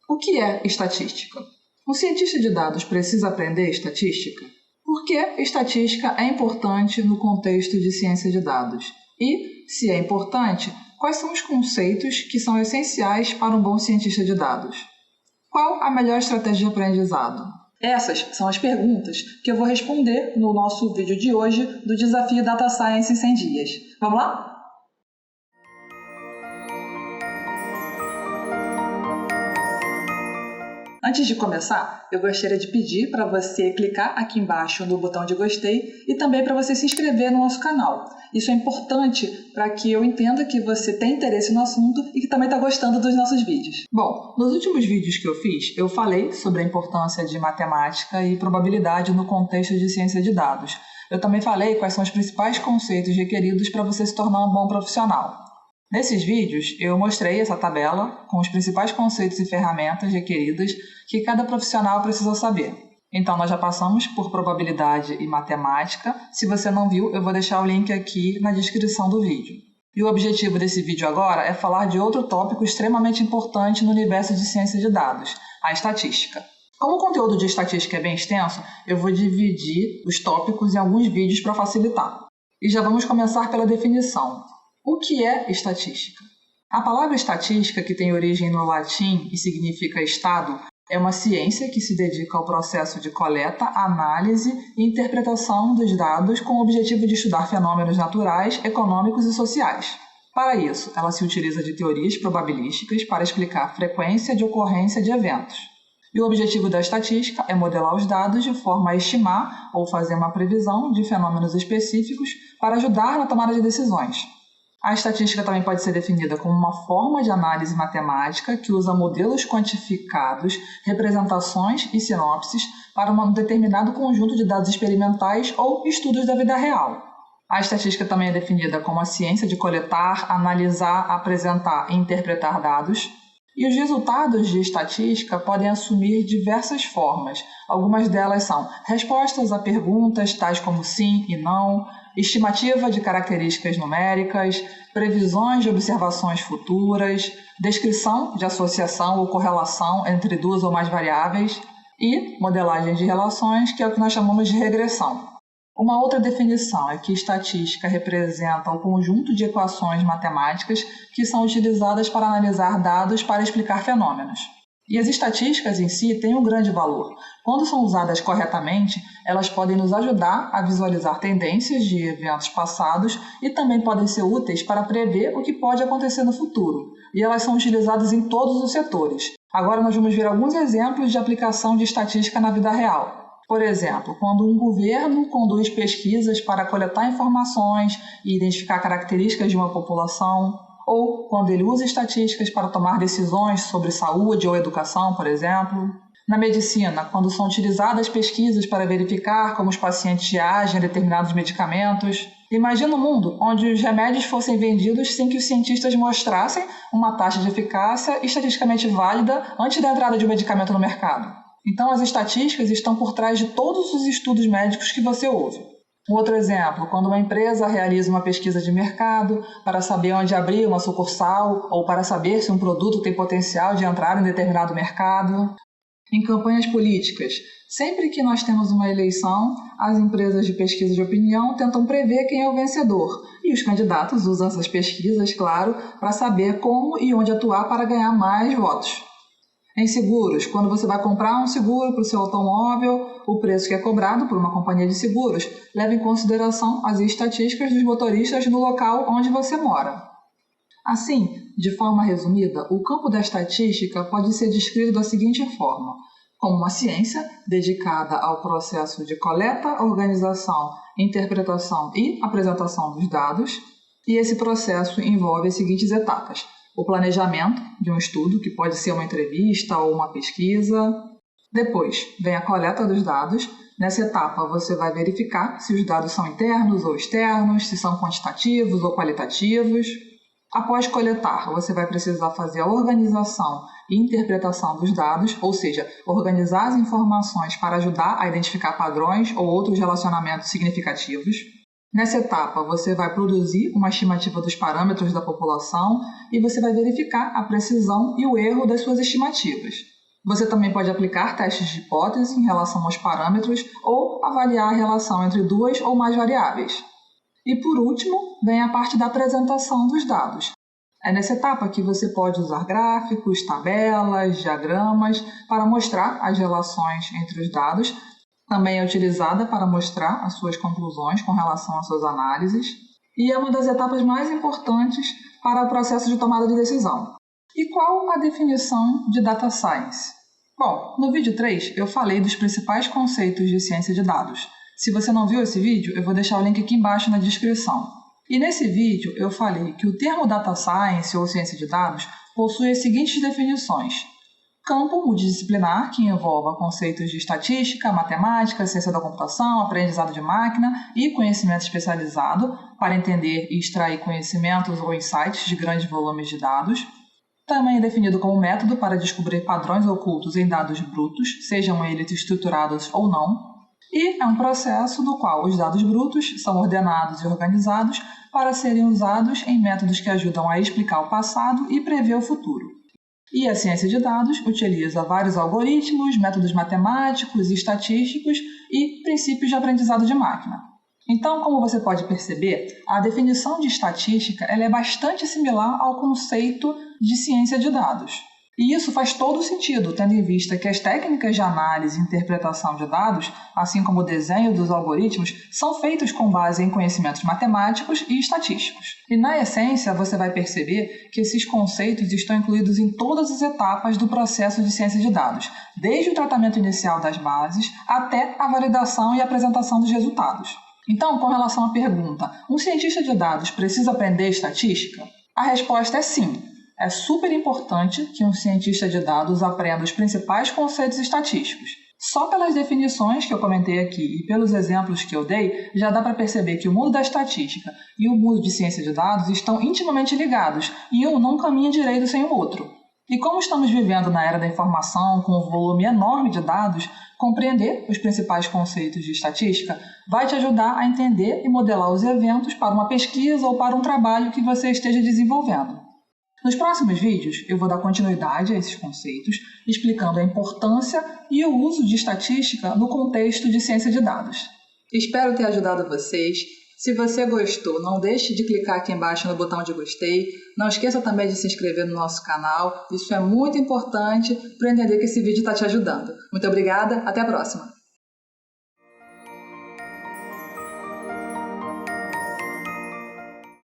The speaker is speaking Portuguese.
O que é estatística? Um cientista de dados precisa aprender estatística? Por que estatística é importante no contexto de ciência de dados? E, se é importante, quais são os conceitos que são essenciais para um bom cientista de dados? Qual a melhor estratégia de aprendizado? Essas são as perguntas que eu vou responder no nosso vídeo de hoje do Desafio Data Science em 100 dias. Vamos lá? Antes de começar, eu gostaria de pedir para você clicar aqui embaixo no botão de gostei e também para você se inscrever no nosso canal. Isso é importante para que eu entenda que você tem interesse no assunto e que também está gostando dos nossos vídeos. Bom, nos últimos vídeos que eu fiz, eu falei sobre a importância de matemática e probabilidade no contexto de ciência de dados. Eu também falei quais são os principais conceitos requeridos para você se tornar um bom profissional. Nesses vídeos, eu mostrei essa tabela com os principais conceitos e ferramentas requeridas que cada profissional precisa saber. Então, nós já passamos por probabilidade e matemática. Se você não viu, eu vou deixar o link aqui na descrição do vídeo. E o objetivo desse vídeo agora é falar de outro tópico extremamente importante no universo de ciência de dados, a estatística. Como o conteúdo de estatística é bem extenso, eu vou dividir os tópicos em alguns vídeos para facilitar. E já vamos começar pela definição. O que é estatística? A palavra estatística, que tem origem no latim e significa estado, é uma ciência que se dedica ao processo de coleta, análise e interpretação dos dados com o objetivo de estudar fenômenos naturais, econômicos e sociais. Para isso, ela se utiliza de teorias probabilísticas para explicar a frequência de ocorrência de eventos. E o objetivo da estatística é modelar os dados de forma a estimar ou fazer uma previsão de fenômenos específicos para ajudar na tomada de decisões. A estatística também pode ser definida como uma forma de análise matemática que usa modelos quantificados, representações e sinopses para um determinado conjunto de dados experimentais ou estudos da vida real. A estatística também é definida como a ciência de coletar, analisar, apresentar e interpretar dados. E os resultados de estatística podem assumir diversas formas. Algumas delas são respostas a perguntas tais como sim e não, estimativa de características numéricas, previsões de observações futuras, descrição de associação ou correlação entre duas ou mais variáveis e modelagem de relações, que é o que nós chamamos de regressão. Uma outra definição é que estatística representa o conjunto de equações matemáticas que são utilizadas para analisar dados para explicar fenômenos. E as estatísticas em si têm um grande valor. Quando são usadas corretamente, elas podem nos ajudar a visualizar tendências de eventos passados e também podem ser úteis para prever o que pode acontecer no futuro. E elas são utilizadas em todos os setores. Agora nós vamos ver alguns exemplos de aplicação de estatística na vida real. Por exemplo, quando um governo conduz pesquisas para coletar informações e identificar características de uma população, ou quando ele usa estatísticas para tomar decisões sobre saúde ou educação, por exemplo. Na medicina, quando são utilizadas pesquisas para verificar como os pacientes reagem a determinados medicamentos. Imagina um mundo onde os remédios fossem vendidos sem que os cientistas mostrassem uma taxa de eficácia estatisticamente válida antes da entrada de um medicamento no mercado. Então, as estatísticas estão por trás de todos os estudos médicos que você ouve. Um outro exemplo, quando uma empresa realiza uma pesquisa de mercado para saber onde abrir uma sucursal ou para saber se um produto tem potencial de entrar em determinado mercado. Em campanhas políticas, sempre que nós temos uma eleição, as empresas de pesquisa de opinião tentam prever quem é o vencedor. E os candidatos usam essas pesquisas, claro, para saber como e onde atuar para ganhar mais votos. Em seguros, quando você vai comprar um seguro para o seu automóvel, o preço que é cobrado por uma companhia de seguros leva em consideração as estatísticas dos motoristas no local onde você mora. Assim, de forma resumida, o campo da estatística pode ser descrito da seguinte forma: como uma ciência dedicada ao processo de coleta, organização, interpretação e apresentação dos dados, e esse processo envolve as seguintes etapas: o planejamento de um estudo, que pode ser uma entrevista ou uma pesquisa. Depois, vem a coleta dos dados. Nessa etapa, você vai verificar se os dados são internos ou externos, se são quantitativos ou qualitativos. Após coletar, você vai precisar fazer a organização e interpretação dos dados, ou seja, organizar as informações para ajudar a identificar padrões ou outros relacionamentos significativos. Nessa etapa, você vai produzir uma estimativa dos parâmetros da população e você vai verificar a precisão e o erro das suas estimativas. Você também pode aplicar testes de hipótese em relação aos parâmetros ou avaliar a relação entre duas ou mais variáveis. E por último, vem a parte da apresentação dos dados. É nessa etapa que você pode usar gráficos, tabelas, diagramas para mostrar as relações entre os dados. Também é utilizada para mostrar as suas conclusões com relação às suas análises. E é uma das etapas mais importantes para o processo de tomada de decisão. E qual a definição de Data Science? Bom, no vídeo 3 eu falei dos principais conceitos de ciência de dados. Se você não viu esse vídeo, eu vou deixar o link aqui embaixo na descrição. E nesse vídeo eu falei que o termo Data Science ou ciência de dados possui as seguintes definições. Campo multidisciplinar, que envolva conceitos de estatística, matemática, ciência da computação, aprendizado de máquina e conhecimento especializado para entender e extrair conhecimentos ou insights de grandes volumes de dados. Também é definido como método para descobrir padrões ocultos em dados brutos, sejam eles estruturados ou não. E é um processo no qual os dados brutos são ordenados e organizados para serem usados em métodos que ajudam a explicar o passado e prever o futuro. E a ciência de dados utiliza vários algoritmos, métodos matemáticos e estatísticos e princípios de aprendizado de máquina. Então, como você pode perceber, a definição de estatística ela é bastante similar ao conceito de ciência de dados. E isso faz todo sentido, tendo em vista que as técnicas de análise e interpretação de dados, assim como o desenho dos algoritmos, são feitos com base em conhecimentos matemáticos e estatísticos. E na essência, você vai perceber que esses conceitos estão incluídos em todas as etapas do processo de ciência de dados, desde o tratamento inicial das bases até a validação e apresentação dos resultados. Então, com relação à pergunta, um cientista de dados precisa aprender estatística? A resposta é sim. É super importante que um cientista de dados aprenda os principais conceitos estatísticos. Só pelas definições que eu comentei aqui e pelos exemplos que eu dei, já dá para perceber que o mundo da estatística e o mundo de ciência de dados estão intimamente ligados e um não caminha direito sem o outro. E como estamos vivendo na era da informação, com um volume enorme de dados, compreender os principais conceitos de estatística vai te ajudar a entender e modelar os eventos para uma pesquisa ou para um trabalho que você esteja desenvolvendo. Nos próximos vídeos, eu vou dar continuidade a esses conceitos, explicando a importância e o uso de estatística no contexto de ciência de dados. Espero ter ajudado vocês. Se você gostou, não deixe de clicar aqui embaixo no botão de gostei. Não esqueça também de se inscrever no nosso canal. Isso é muito importante para eu entender que esse vídeo está te ajudando. Muito obrigada, até a próxima!